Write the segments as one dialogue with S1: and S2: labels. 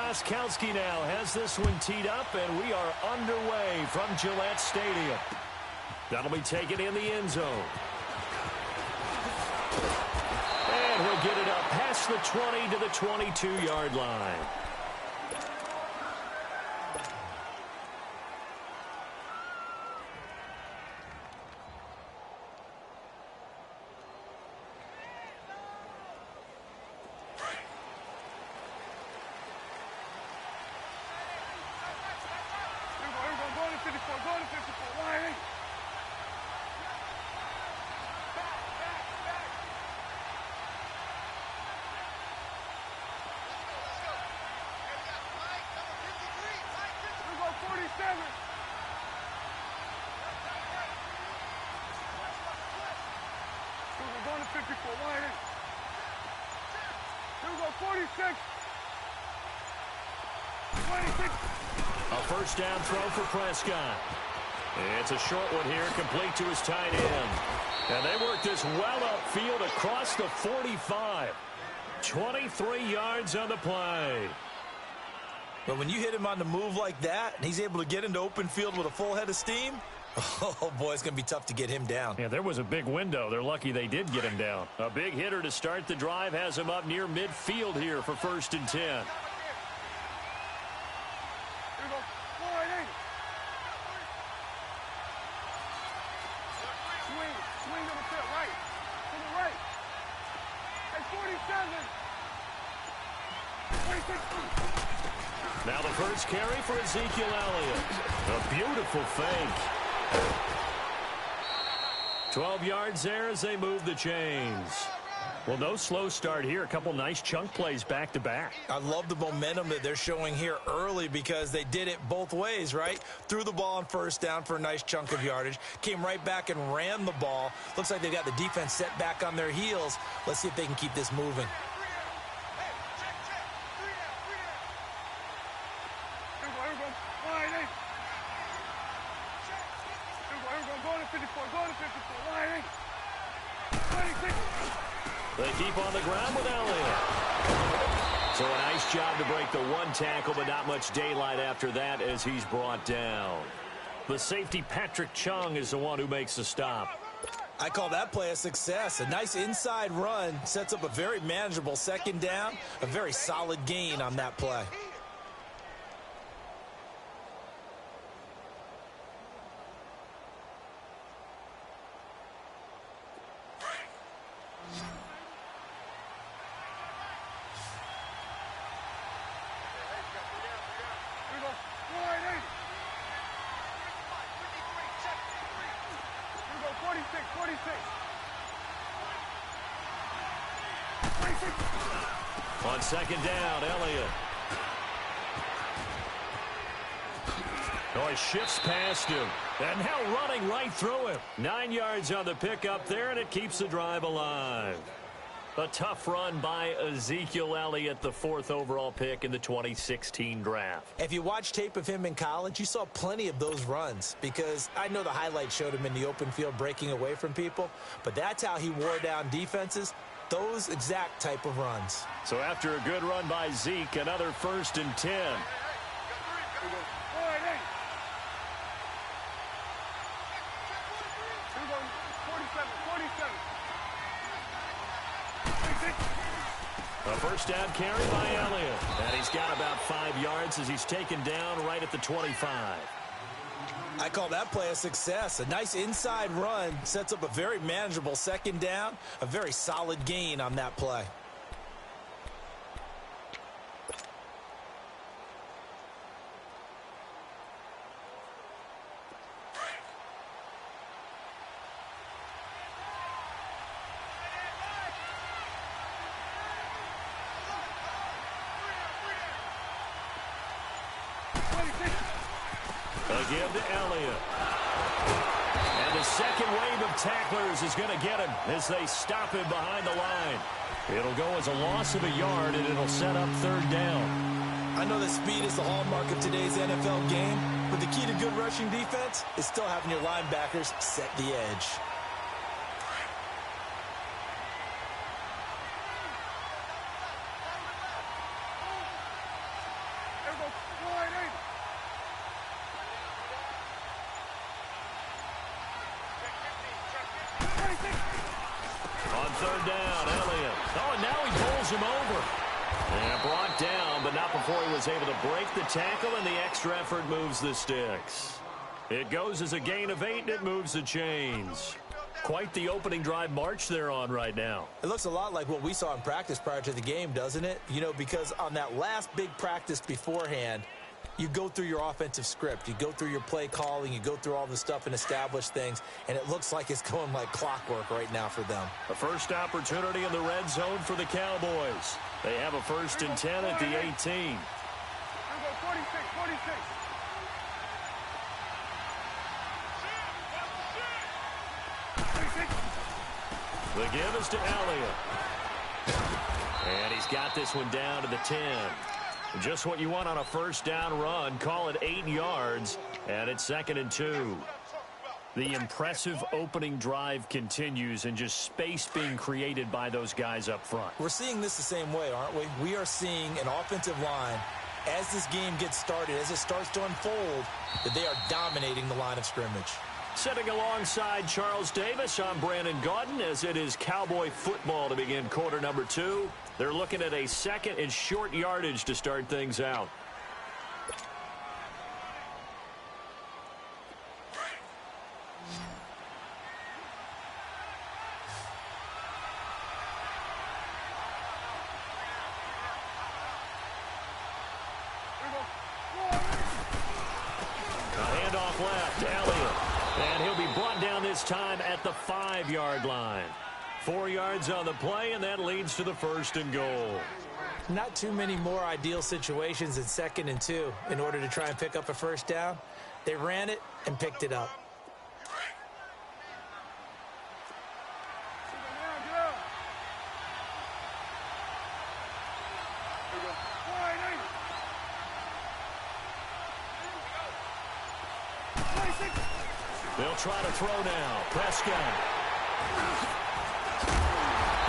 S1: Gostkowski now has this one teed up, and we are underway from Gillette Stadium. That'll be taken in the end zone. And he'll get it up past the 20 to the 22-yard line. A first down throw for Prescott. It's a short one here, complete to his tight end. And they work this well upfield across the 45. 23 yards on the play.
S2: But when you hit him on the move like that, and he's able to get into open field with a full head of steam, oh, boy, it's going to be tough to get him down.
S1: Yeah, there was a big window. They're lucky they did get him down. A big hitter to start the drive has him up near midfield here for 1st and 10. Now the first carry for Ezekiel Elliott. A beautiful fake. 12 yards there as they move the chains. Well, no slow start here. A couple nice chunk plays back-to-back.
S2: I love the momentum that they're showing here early because they did it both ways, right? Threw the ball on first down for a nice chunk of yardage. Came right back and ran the ball. Looks like they've got the defense set back on their heels. Let's see if they can keep this moving.
S1: They keep on the ground with Elliott. So a nice job to break the one tackle, but not much daylight after that as he's brought down. The safety, Patrick Chung, is the one who makes the stop.
S2: I call that play a success. A nice inside run sets up a very manageable second down. A very solid gain on that play.
S1: On second down, Elliott. Oh, he shifts past him. And now running right through him. 9 yards on the pickup there, and it keeps the drive alive. A tough run by Ezekiel Elliott, the 4th overall pick in the 2016 draft.
S2: If you watch tape of him in college, you saw plenty of those runs because I know the highlights showed him in the open field breaking away from people, but that's how he wore down defenses, those exact type of runs.
S1: So after a good run by Zeke, another 1st and 10. A first down carry by Elliott. And he's got about 5 yards as he's taken down right at the 25.
S2: I call that play a success. A nice inside run sets up a very manageable second down. A very solid gain on that play.
S1: Again to Elliott. And the second wave of tacklers is going to get him as they stop him behind the line. It'll go as a loss of a yard, and it'll set up 3rd down.
S2: I know that speed is the hallmark of today's NFL game, but the key to good rushing defense is still having your linebackers set the edge.
S1: third down. Elliott. Oh, and now he pulls him over. And brought down, but not before he was able to break the tackle, and the extra effort moves the sticks. It goes as a gain of 8, and it moves the chains. Quite the opening drive march they're on right now.
S2: It looks a lot like what we saw in practice prior to the game, doesn't it? You know, because on that last big practice beforehand, you go through your offensive script. You go through your play calling. You go through all the stuff and establish things, and it looks like it's going like clockwork right now for them.
S1: A first opportunity in the red zone for the Cowboys. They have a 1st and 10 at the 18.
S3: 46.
S1: The give is to Elliott. And he's got this one down to the 10. Just what you want on a first down run. Call it 8 yards, and it's 2nd and 2. The impressive opening drive continues, and just space being created by those guys up front.
S2: We're seeing this the same way, aren't we? We are seeing an offensive line, as this game gets started, as it starts to unfold, that they are dominating the line of scrimmage.
S1: Sitting alongside Charles Davis, I'm Brandon Gaudin, as it is Cowboy football to begin quarter number 2. They're looking at a 2nd and short yardage to start things out. A handoff left, Elliott. And he'll be brought down this time at the 5-yard line. 4 yards on the play, and that leads to the 1st and goal.
S2: Not too many more ideal situations in 2nd and 2 in order to try and pick up a first down. They ran it and picked it up.
S1: They'll try to throw now. Prescott.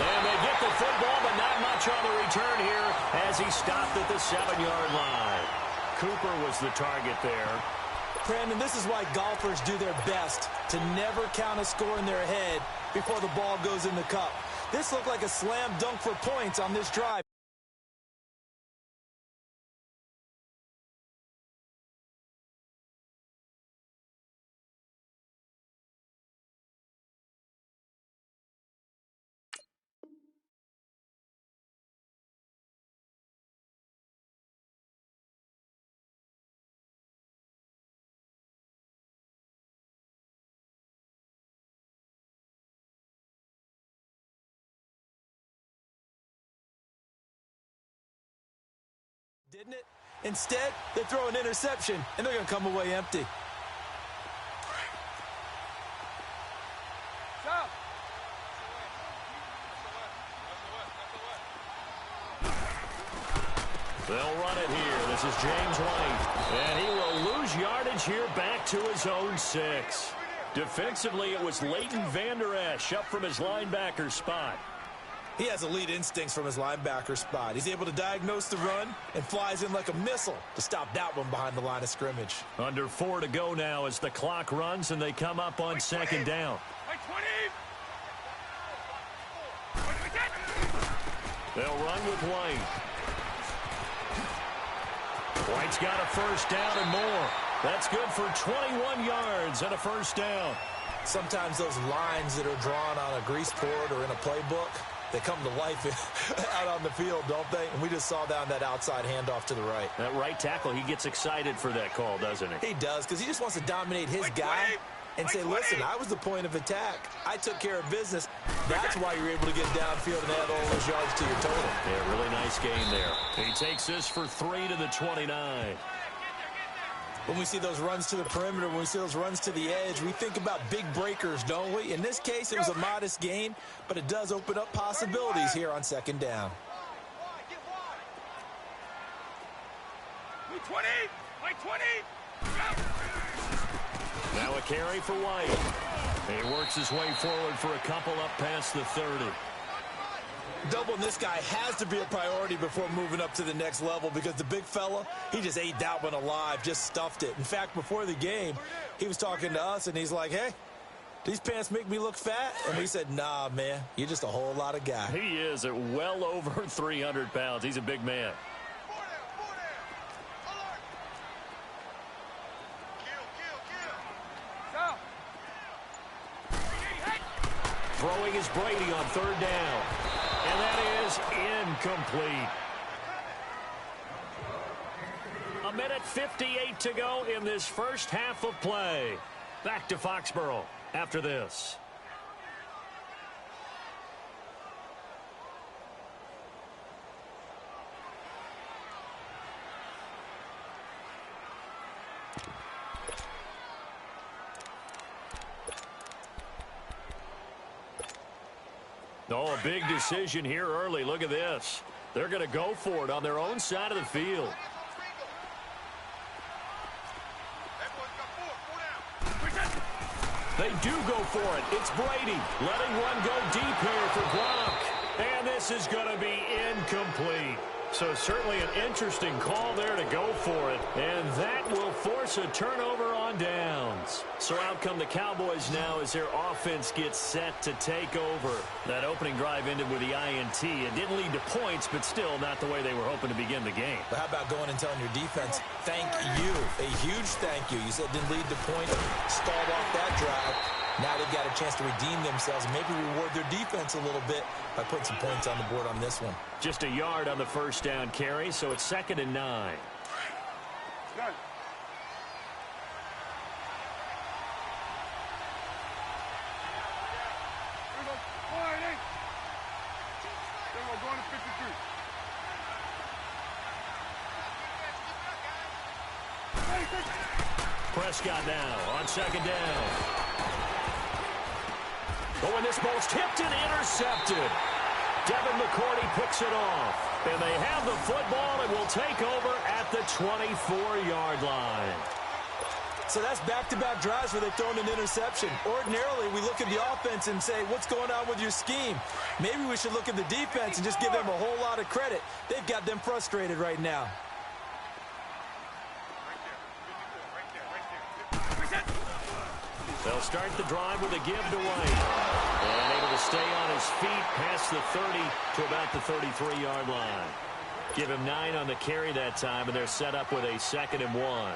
S1: And they get the football, but not much on the return here as he stopped at the 7-yard line. Cooper was the target there.
S2: Brandon, this is why golfers do their best to never count a score in their head before the ball goes in the cup. This looked like a slam dunk for points on this drive. Didn't it? Instead, they throw an interception, and they're going to come away empty.
S1: They'll run it here. This is James White. And he will lose yardage here back to his own 6. Defensively, it was Leighton Vander Esch up from his linebacker spot.
S2: He has elite instincts from his linebacker spot. He's able to diagnose the run and flies in like a missile to stop that one behind the line of scrimmage.
S1: Under 4 to go now as the clock runs and they come up on 2nd down. They'll run with White. White's got a first down and more. That's good for 21 yards and a first down.
S2: Sometimes those lines that are drawn on a grease board or in a playbook, they come to life out on the field, don't they? And we just saw down that outside handoff to the right.
S1: That right tackle, he gets excited for that call, doesn't he?
S2: He does, because he just wants to dominate his guy and say, listen, I was the point of attack. I took care of business. That's why you're able to get downfield and add all those yards to your total.
S1: Yeah, really nice game there. He takes this for 3 to the 29.
S2: When we see those runs to the perimeter, when we see those runs to the edge, we think about big breakers, don't we? In this case, it was a modest gain, but it does open up possibilities here on 2nd down.
S3: 20! White 20!
S1: Now a carry for White. He works his way forward for a couple up past the 30.
S2: Doubling this guy has to be a priority before moving up to the next level, because the big fella, he just ate that one alive, just stuffed it. In fact, before the game, he was talking to us, and he's like, hey, these pants make me look fat? And we said, nah, man, you're just a whole lot of guy.
S1: He is at well over 300 pounds. He's a big man. Throwing is Brady on third down. And that is incomplete. A minute 58 to go in this first half of play. Back to Foxborough after this. Oh, a big decision here early. Look at this. They're going to go for it on their own side of the field. They do go for it. It's Brady letting one go deep here for Gronk. And this is going to be incomplete. So certainly an interesting call there to go for it. And that will force a turnover on downs. So out come the Cowboys now as their offense gets set to take over. That opening drive ended with the INT. It didn't lead to points, but still not the way they were hoping to begin the game.
S2: But how about going and telling your defense, thank you, a huge thank you. You said it didn't lead to points, stalled off that drive. Now they've got a chance to redeem themselves and maybe reward their defense a little bit by putting some points on the board on this one.
S1: Just a yard on the first down carry, so it's 2nd and 9.
S3: Done. Going to 53.
S1: Prescott now on 2nd down. Oh, and this ball's tipped and intercepted. Devin McCourty picks it off. And they have the football and will take over at the 24-yard line.
S2: So that's back-to-back drives where they've thrown an interception. Ordinarily, we look at the offense and say, what's going on with your scheme? Maybe we should look at the defense and just give them a whole lot of credit. They've got them frustrated right now.
S1: They'll start the drive with a give to White. And able to stay on his feet past the 30 to about the 33-yard line. Give him 9 on the carry that time, and they're set up with a 2nd and 1.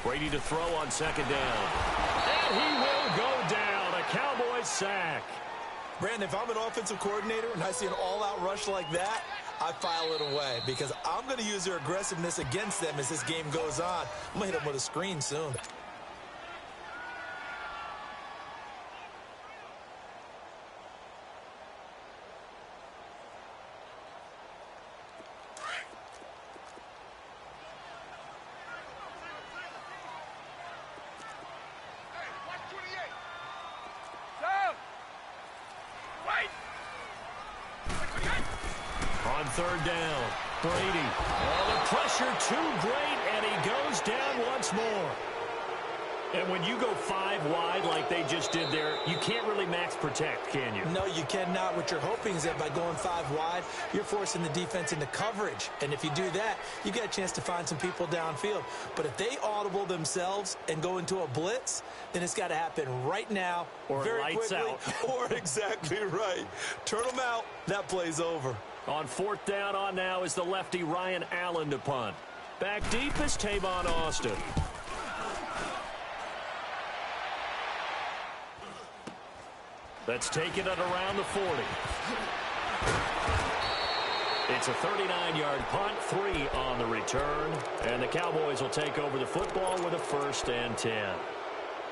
S1: Brady to throw on 2nd down. And he will go down. A Cowboys sack.
S2: Brandon, if I'm an offensive coordinator and I see an all-out rush like that, I file it away because I'm going to use their aggressiveness against them as this game goes on. I'm going to hit them with a screen soon.
S1: On 3rd down, Brady. Oh, the pressure too great, and he goes down once more. And when you go 5 wide like they just did there, you can't really max protect, can you?
S2: No, you cannot. What you're hoping is that by going 5 wide, you're forcing the defense into coverage. And if you do that, you get a chance to find some people downfield. But if they audible themselves and go into a blitz, then it's got to happen right now,
S1: or
S2: very
S1: lights
S2: quickly,
S1: out.
S2: or exactly right. Turn them out. That play's over.
S1: On 4th down on now is the lefty Ryan Allen to punt. Back deep is Tavon Austin. That's taken at around the 40. It's a 39-yard punt, 3 on the return. And the Cowboys will take over the football with a 1st and 10.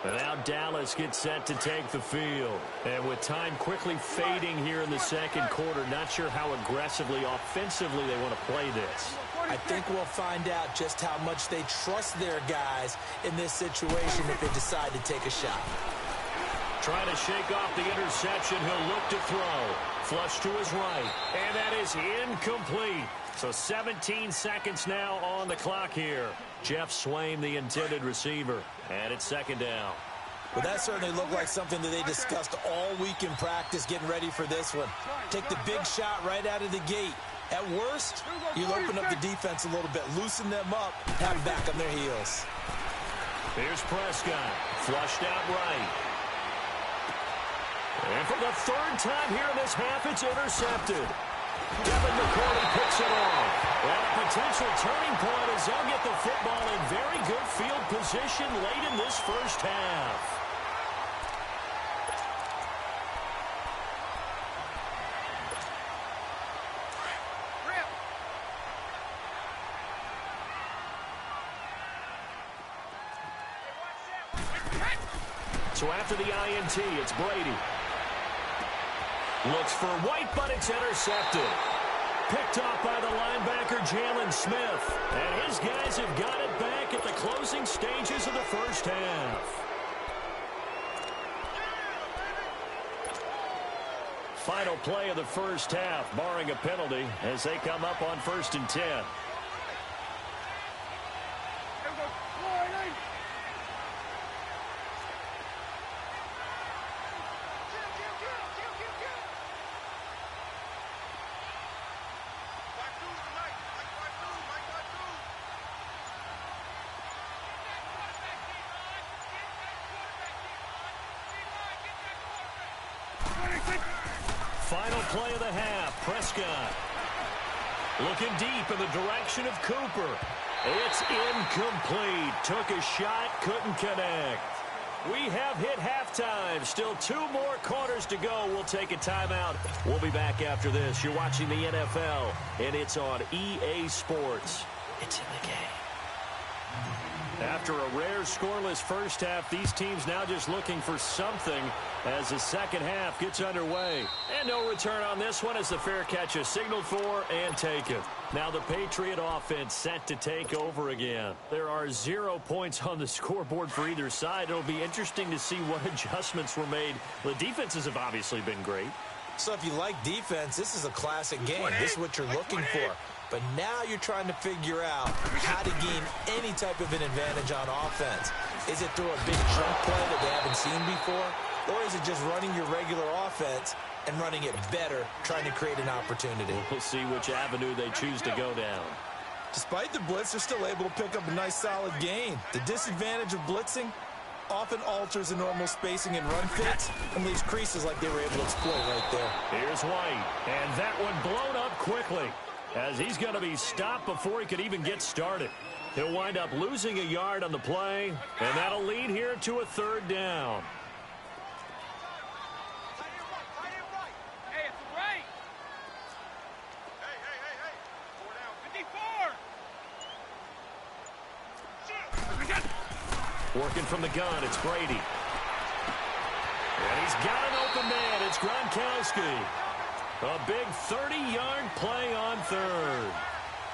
S1: And now Dallas gets set to take the field. And with time quickly fading here in the 2nd quarter, not sure how aggressively, offensively they want to play this.
S2: I think we'll find out just how much they trust their guys in this situation if they decide to take a shot.
S1: Trying to shake off the interception. He'll look to throw. Flush to his right. And that is incomplete. So 17 seconds now on the clock here. Jeff Swaim, the intended receiver. And it's 2nd down.
S2: Well, that certainly looked like something that they discussed all week in practice getting ready for this one. Take the big shot right out of the gate. At worst, you'll open up the defense a little bit, loosen them up, have them back on their heels.
S1: Here's Prescott, flushed out right. And for the third time here in this half, it's intercepted. Devin McCourty picks it off. And a potential turning point as they'll get the football in very good field position late in this first half. So after the INT, it's Brady. Looks for White, but it's intercepted. Picked off by the linebacker, Jalen Smith. And his guys have got it back at the closing stages of the first half. Final play of the first half, barring a penalty, as they come up on 1st and 10. Final play of the half, Prescott. Looking deep in the direction of Cooper. It's incomplete. Took a shot, couldn't connect. We have hit halftime. Still 2 more quarters to go. We'll take a timeout. We'll be back after this. You're watching the NFL, and it's on EA Sports. It's in the game. After a rare scoreless first half, these teams now just looking for something as the second half gets underway. And no return on this one as the fair catch is signaled for and taken. Now the Patriot offense set to take over again. There are 0 points on the scoreboard for either side. It'll be interesting to see what adjustments were made. The defenses have obviously been great.
S2: So if you like defense, this is a classic game. This is what you're looking for. But now you're trying to figure out how to gain any type of an advantage on offense. Is it through a big chunk play that they haven't seen before? Or is it just running your regular offense and running it better, trying to create an opportunity?
S1: We'll see which avenue they choose to go down.
S2: Despite the blitz, they're still able to pick up a nice solid gain. The disadvantage of blitzing often alters the normal spacing and run fits and leaves creases like they were able to exploit right there.
S1: Here's White, and that one blown up quickly, as he's going to be stopped before he could even get started. He'll wind up losing a yard on the play, and that'll lead here to a 3rd down.
S3: Hey, it's right. Hey, 54.
S1: Working from the gun, it's Brady. And he's got an open man. It's Gronkowski. A big 30-yard play on 3rd.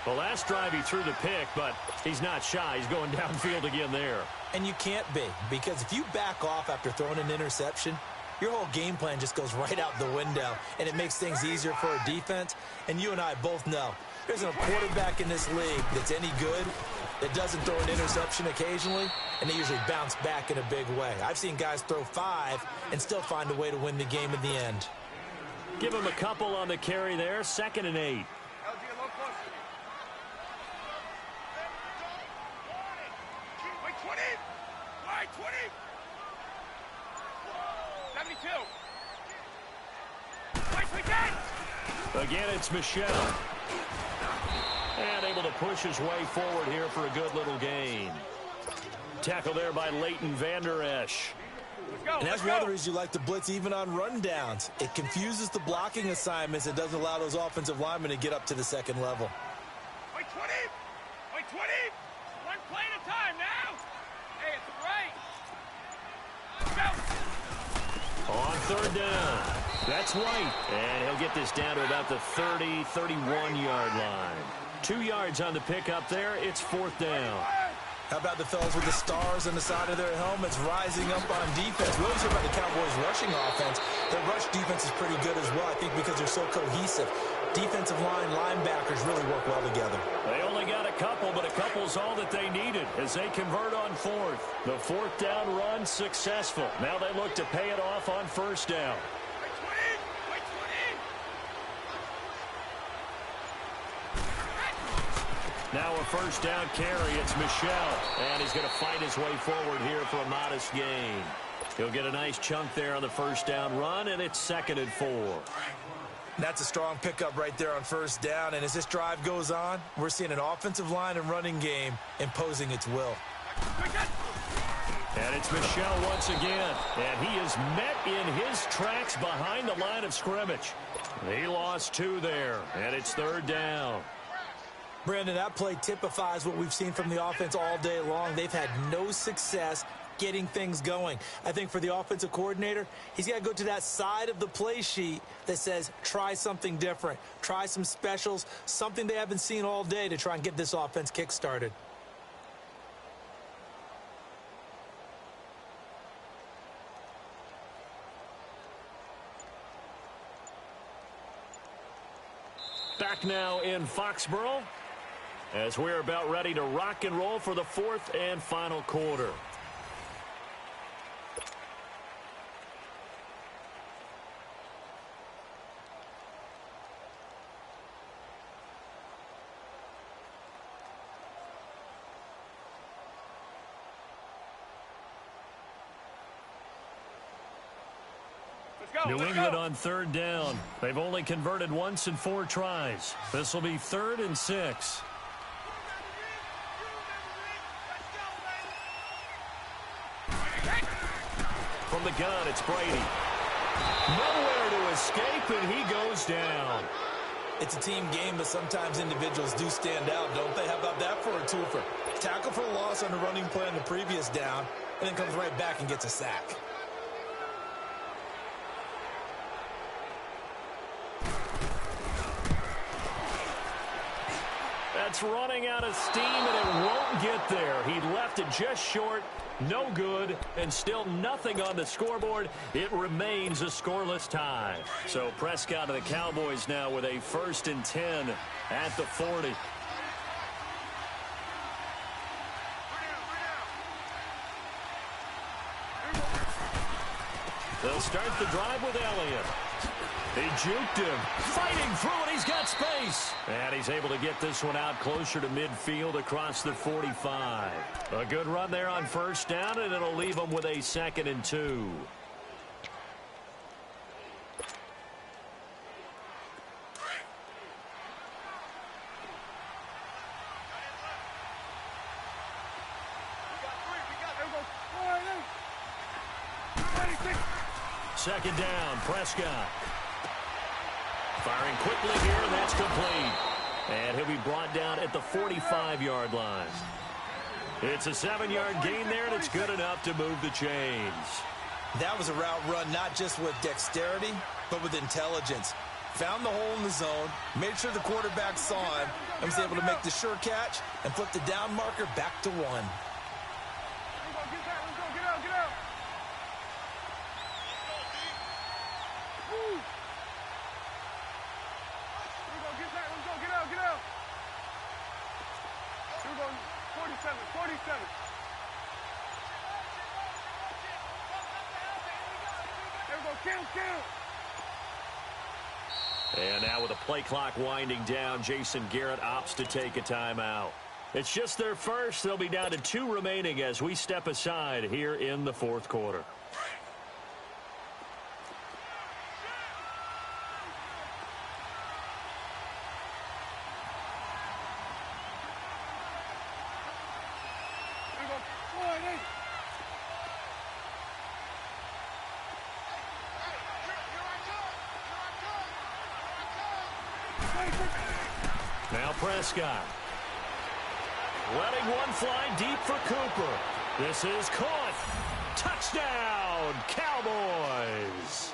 S1: The last drive he threw the pick, but he's not shy. He's going downfield again there.
S2: And you can't be, because if you back off after throwing an interception, your whole game plan just goes right out the window, and it makes things easier for a defense. And you and I both know there's a quarterback in this league that's any good that doesn't throw an interception occasionally, and they usually bounce back in a big way. I've seen guys throw 5 and still find a way to win the game in the end.
S1: Give him a couple on the carry there. 2nd and 8.
S3: Wide 20. 72.
S1: Again, it's Michelle. And able to push his way forward here for a good little gain. Tackle there by Leighton Vander Esch.
S2: And that's one of the reasons you like to blitz even on rundowns. It confuses the blocking assignments and doesn't allow those offensive linemen to get up to the second level.
S3: Wait 20. Wait 20. One play at a time now. Hey, it's right. Go.
S1: On 3rd down. That's White. And he'll get this down to about the 30, 31-yard line. 2 yards on the pickup there. It's 4th down.
S2: How about the fellas with the stars on the side of their helmets rising up on defense? We always hear about the Cowboys' rushing offense. Their rush defense is pretty good as well, I think, because they're so cohesive. defensive line, linebackers really work well together.
S1: They only got a couple, but a couple's all that they needed as they convert on fourth. The fourth down run successful. Now they look to pay it off on first down. Now a first down carry. It's Michel, and he's going to fight his way forward here for a modest gain. He'll get a nice chunk there on the first down run, and it's 2nd and 4.
S2: That's a strong pickup right there on first down, and as this drive goes on, we're seeing an offensive line and running game imposing its will.
S1: And it's Michel once again, and he is met in his tracks behind the line of scrimmage. He lost 2 there, and it's 3rd down.
S2: Brandon, that play typifies what we've seen from the offense all day long. They've had no success getting things going. I think for the offensive coordinator, he's got to go to that side of the play sheet that says try something different, try some specials, something they haven't seen all day to try and get this offense kick-started.
S1: Back now in Foxborough as we're about ready to rock and roll for the 4th and final quarter. New England on 3rd down. They've only converted once in 4 tries. This will be 3rd and 6. From the gun, it's Brady. Nowhere to escape, and he goes down.
S2: It's a team game, but sometimes individuals do stand out, don't they? How about that for a twofer? Tackle for a loss on the running play on the previous down, and then comes right back and gets a sack.
S1: That's running out of steam, and it won't get there. He left it just short, no good, and still nothing on the scoreboard. It remains a scoreless tie. So Prescott and the Cowboys now with a 1st and 10 at the 40. They'll start the drive with Elliott. He juked him, fighting through it. He's got space. And he's able to get this one out closer to midfield across the 45. A good run there on first down, and it'll leave him with a 2nd and 2. Second down, Prescott. Firing quickly here, and that's complete. And he'll be brought down at the 45-yard line. It's a 7-yard gain there, and it's good enough to move the chains.
S2: That was a route run not just with dexterity, but with intelligence. Found the hole in the zone, made sure the quarterback saw him, and was able to make the sure catch and flip the down marker back to 1.
S1: And now with the play clock winding down, Jason Garrett opts to take a timeout. It's just their first. They'll be down to 2 remaining as we step aside here in the 4th quarter. Now Prescott. Letting one fly deep for Cooper. This is caught. Touchdown, Cowboys.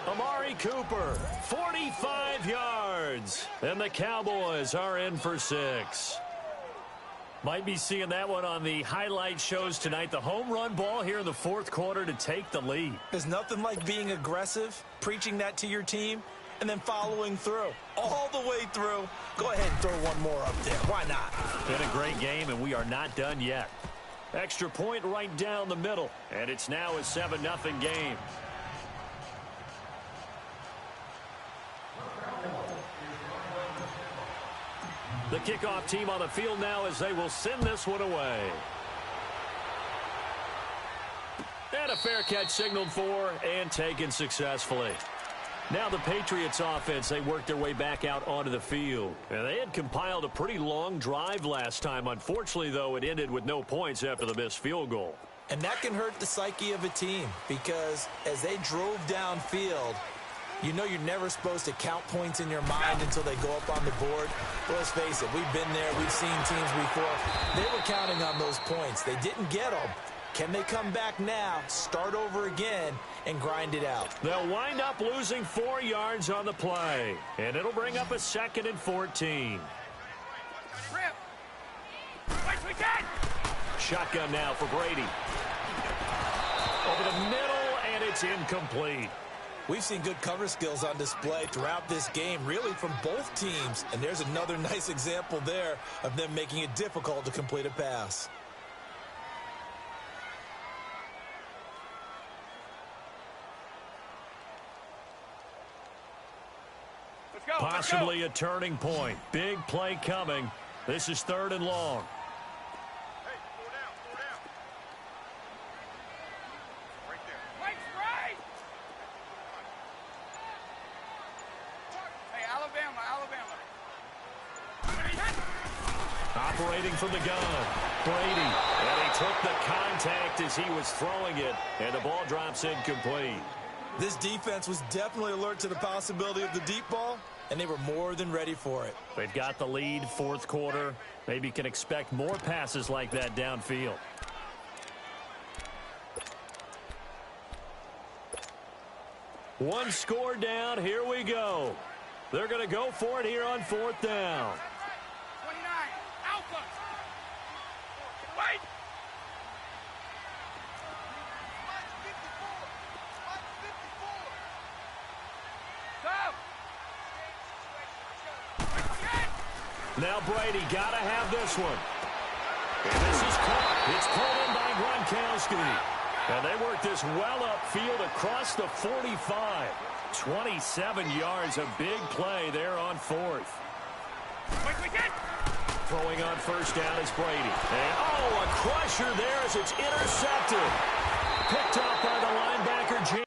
S1: Amari Cooper, 45 yards. And the Cowboys are in for 6. Might be seeing that one on the highlight shows tonight. The home run ball here in the 4th quarter to take the lead.
S2: There's nothing like being aggressive, preaching that to your team, and then following through. All the way through. Go ahead and throw one more up there. Why not?
S1: Been a great game, and we are not done yet. Extra point right down the middle, and it's now a 7-0 game. The kickoff team on the field now as they will send this one away. And a fair catch signaled for and taken successfully. Now the Patriots offense, they worked their way back out onto the field. And they had compiled a pretty long drive last time. Unfortunately, though, it ended with no points after the missed field goal.
S2: And that can hurt the psyche of a team because as they drove downfield, you know you're never supposed to count points in your mind until they go up on the board. But let's face it, we've been there. We've seen teams before. They were counting on those points. They didn't get them. Can they come back now, start over again, and grind it out?
S1: They'll wind up losing 4 yards on the play. And it'll bring up a 2nd and 14. Shotgun now for Brady. Over the middle, and it's incomplete.
S2: We've seen good cover skills on display throughout this game, really from both teams. And there's another nice example there of them making it difficult to complete a pass.
S1: Possibly a turning point. Big play coming. This is 3rd and long. Operating from the gun, Brady. And he took the contact as he was throwing it, and the ball drops incomplete.
S2: This defense was definitely alert to the possibility of the deep ball, and they were more than ready for it.
S1: They've got the lead, 4th quarter. Maybe can expect more passes like that downfield. One score down. Here we go. They're going to go for it here on 4th down.
S3: 29, Alpha. Wait.
S1: Now Brady got to have this one. And this is caught. It's pulled in by Gronkowski. And they work this well upfield across the 45. 27 yards, a big play there on 4th. Throwing on 1st down is Brady. And, oh, a crusher there as it's intercepted. Picked up by the linebacker, James.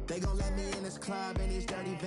S4: They gon' let me in this club in these dirty